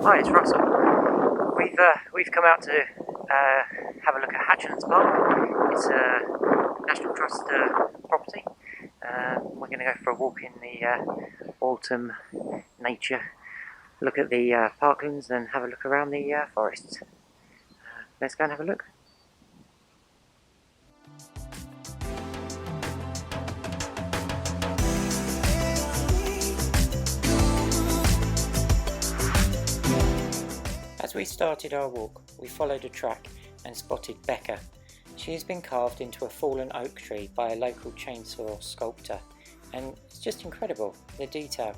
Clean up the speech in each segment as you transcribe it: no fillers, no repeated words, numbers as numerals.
Hi, it's Russell. We've come out to have a look at Hatchlands Park. It's a National Trust property. We're going to go for a walk in the autumn nature, look at the parklands and have a look around the forests. Let's go and have a look. As we started our walk, we followed a track and spotted Becca. She has been carved into a fallen oak tree by a local chainsaw sculptor, and it's just incredible, the detail.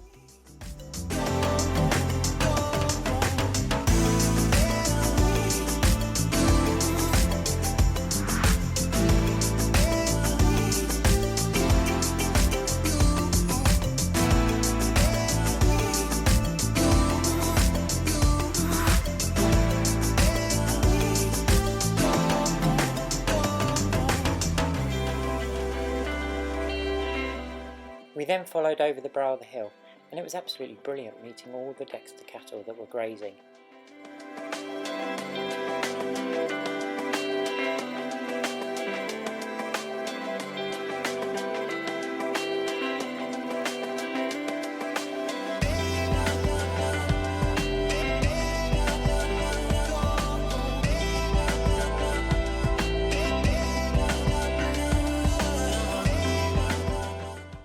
We then followed over the brow of the hill, and it was absolutely brilliant meeting all the Dexter cattle that were grazing.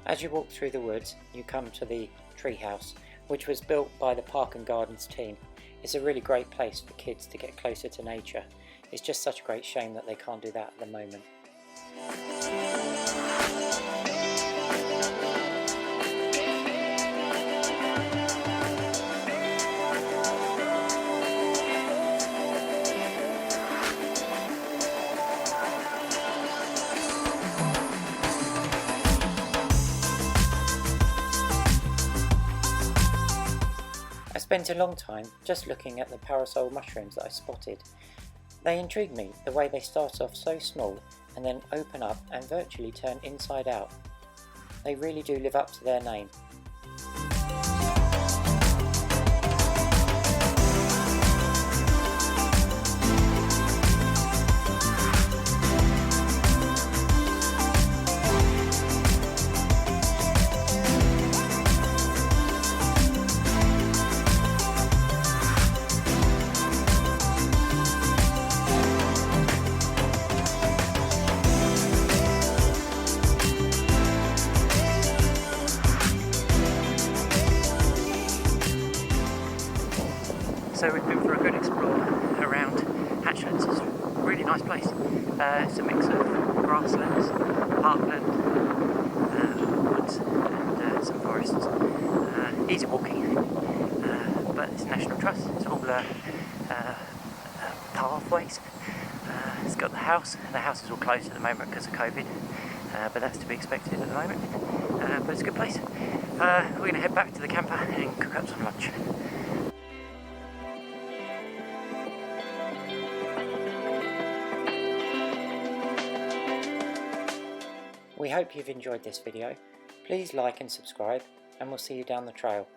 As you walk through the woods, you come to the treehouse, which was built by the Park and Gardens team. It's a really great place for kids to get closer to nature. It's just such a great shame that they can't do that at the moment. I spent a long time just looking at the parasol mushrooms that I spotted. They intrigued me, the way they start off so small and then open up and virtually turn inside out. They really do live up to their name. So we've been for a good explore around Hatchlands. It's a really nice place. It's a mix of grasslands, parkland, woods and some forests. Easy walking, but it's National Trust. It's all pathways. It's got the house. The house is all closed at the moment because of COVID, but that's to be expected at the moment. But it's a good place. We're going to head back to the camper and cook up some lunch. We hope you've enjoyed this video. Please like and subscribe, and we'll see you down the trail.